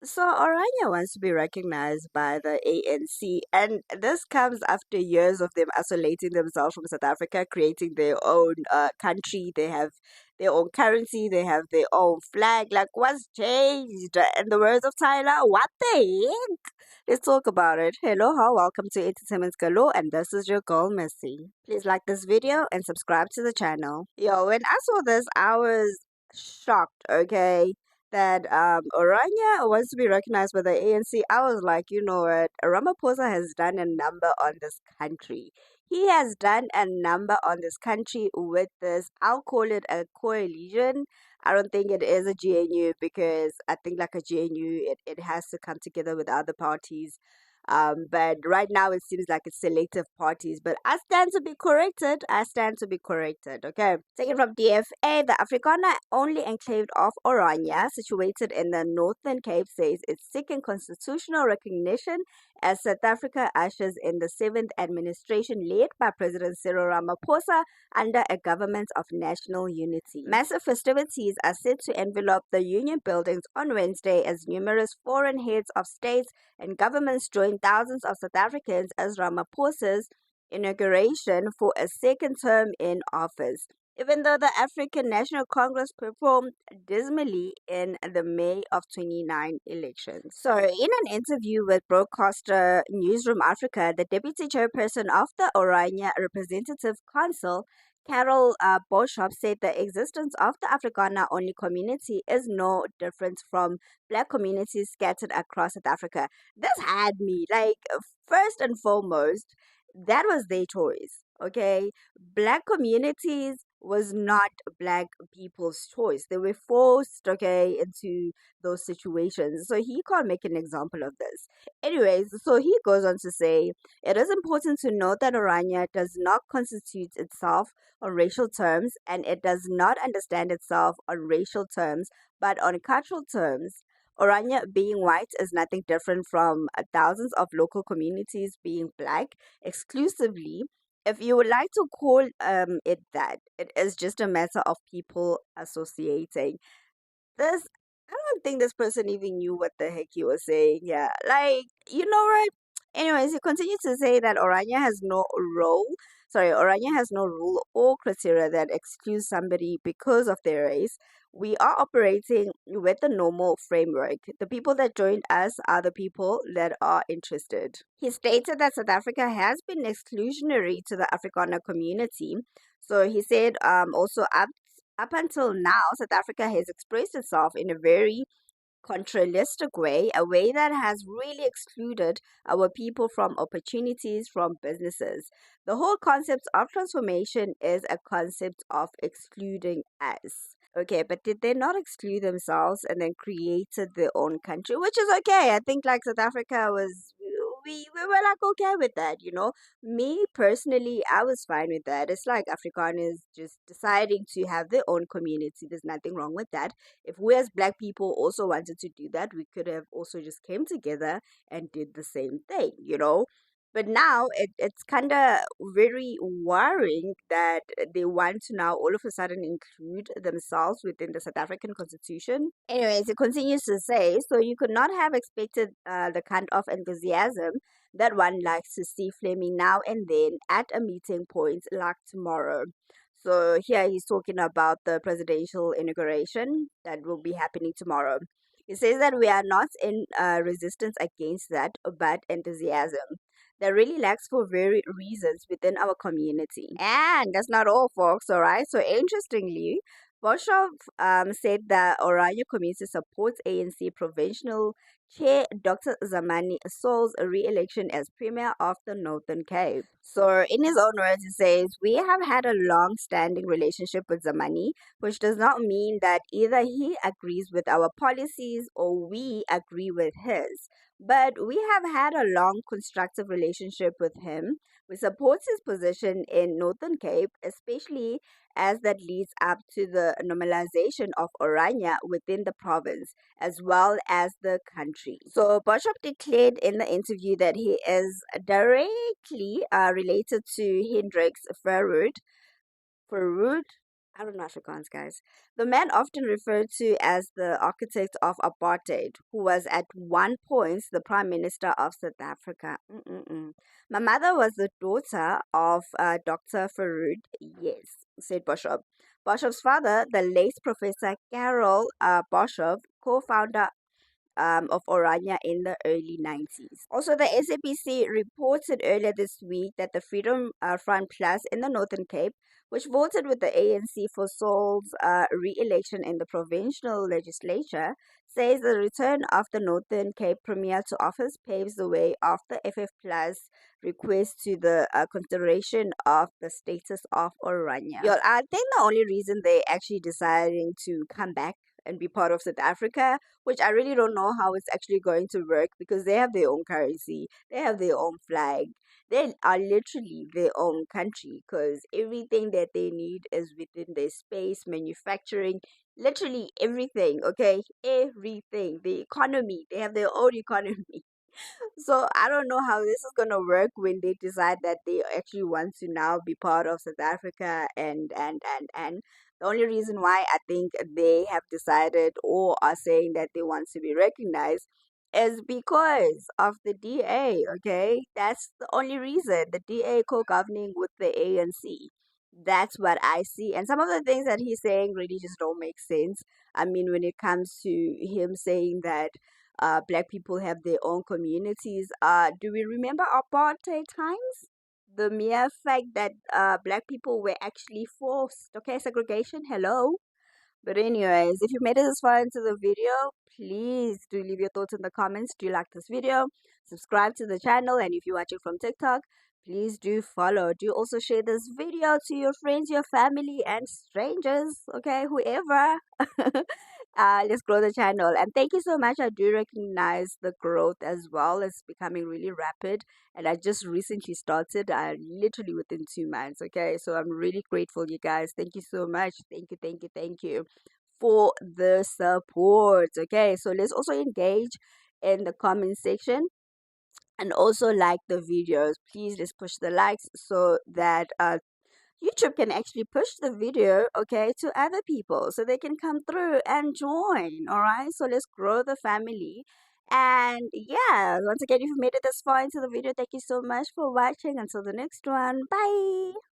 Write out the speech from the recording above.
So Orania wants to be recognized by the ANC, and this comes after years of them isolating themselves from South Africa, creating their own country. They have their own currency, they have their own flag. Like, what's changed? In the words of Tyler, what the heck? Let's talk about it. Hello, hi, welcome to Entertainment Galore, and this is your girl Missy. Please like this video and subscribe to the channel. Yo, when I saw this, I was shocked. Okay, that Orania wants to be recognized by the ANC. I was like, you know what? Ramaphosa has done a number on this country. He has done a number on this country with this. I'll call it a coalition. I don't think it is a GNU because I think like a GNU, it has to come together with other parties. But right now it seems like it's selective parties. But I stand to be corrected. I stand to be corrected. Okay. Taken from DFA, the Afrikaner only enclave of Orania, situated in the Northern Cape, says it's seeking constitutional recognition as South Africa ushers in the seventh administration led by President Cyril Ramaphosa under a government of national unity. Massive festivities are set to envelop the union buildings on Wednesday as numerous foreign heads of states and governments join thousands of South Africans as Ramaphosa's inauguration for a second term in office. Even though the African National Congress performed dismally in the May of 29 elections. So, in an interview with broadcaster Newsroom Africa, the deputy chairperson of the Orania Representative Council, Carol Boshoff, said the existence of the Afrikaner only community is no different from black communities scattered across South Africa. This had me, like, first and foremost, that was their choice. Okay, black communities was not black people's choice. They were forced, okay, into those situations. So he can't make an example of this. Anyways, so he goes on to say, it is important to note that Orania does not constitute itself on racial terms and it does not understand itself on racial terms, but on cultural terms. Orania being white is nothing different from thousands of local communities being black exclusively. If you would like to call it that, it is just a matter of people associating. This, I don't think this person even knew what the heck he was saying. Yeah, like, you know, right? Anyways, he continues to say that Orania has no rule or criteria that excludes somebody because of their race. We are operating with the normal framework. The people that joined us are the people that are interested. He stated that South Africa has been exclusionary to the Afrikaner community. So he said also up until now, South Africa has expressed itself in a very contraristic way, a way that has really excluded our people from opportunities from businesses. The whole concept of transformation is a concept of excluding us. Okay, but did they not exclude themselves and then created their own country, which is okay. I think like South Africa was we were like okay with that, you know. Me personally, I was fine with that. It's like Afrikaners just deciding to have their own community. There's nothing wrong with that. If we as black people also wanted to do that, we could have also just came together and did the same thing, you know. But now it's kind of very worrying that they want to now all of a sudden include themselves within the South African constitution. Anyways, it continues to say, so you could not have expected the kind of enthusiasm that one likes to see flaming now and then at a meeting point like tomorrow. So here he's talking about the presidential inauguration that will be happening tomorrow. He says that we are not in resistance against that, but enthusiasm that really lacks for very reasons within our community. And that's not all, folks, all right? So, interestingly, Boshoff said that Orania community supports ANC provincial chair Dr. Zamani Soul's re-election as Premier of the Northern Cape. So, in his own words, he says, we have had a long-standing relationship with Zamani, which does not mean that either he agrees with our policies or we agree with his. But we have had a long constructive relationship with him. We support his position in Northern Cape, especially as that leads up to the normalization of Orania within the province as well as the country. So Bishop declared in the interview that he is directly related to Hendrix Verwoerd. I don't know Afrikaans, guys. The man often referred to as the architect of apartheid, who was at one point the prime minister of South Africa. Mm-mm-mm. My mother was the daughter of Dr. Farood, yes, said Bishop. Bishop's father, the late Professor Carol Bishop, co-founder of Orania in the early 90s. Also, the SABC reported earlier this week that the Freedom Front Plus in the Northern Cape, which voted with the ANC for Saul's re-election in the provincial legislature, says the return of the Northern Cape Premier to office paves the way after FF Plus request to the consideration of the status of Orania. Yo, I think the only reason they actually deciding to come back and be part of South Africa, which I really don't know how it's actually going to work because they have their own currency, they have their own flag, they are literally their own country because everything that they need is within their space, manufacturing, literally everything, okay? Everything. The economy, they have their own economy. So I don't know how this is gonna work when they decide that they actually want to now be part of South Africa and the only reason why I think they have decided or are saying that they want to be recognized is because of the DA, okay? That's the only reason. The DA co-governing with the ANC. That's what I see. And some of the things that he's saying really just don't make sense. I mean, when it comes to him saying that black people have their own communities. Do we remember apartheid times? The mere fact that black people were actually forced, okay, segregation, hello. But anyways, if you made it this far into the video, please do leave your thoughts in the comments. Do you like this video? Subscribe to the channel, and if you're watching from TikTok, please do follow. Do also share this video to your friends, your family, and strangers, okay, whoever. Let's grow the channel, and thank you so much. I do recognize the growth as well. It's becoming really rapid, and I just recently started, literally within 2 months, okay? So I'm really grateful, you guys. Thank you so much. Thank you for the support, okay? So let's also engage in the comment section and also like the videos. Please just push the likes so that YouTube can actually push the video, okay, to other people so they can come through and join. All right, so let's grow the family. And yeah, once again, if you made it this far into the video, thank you so much for watching. Until the next one, bye.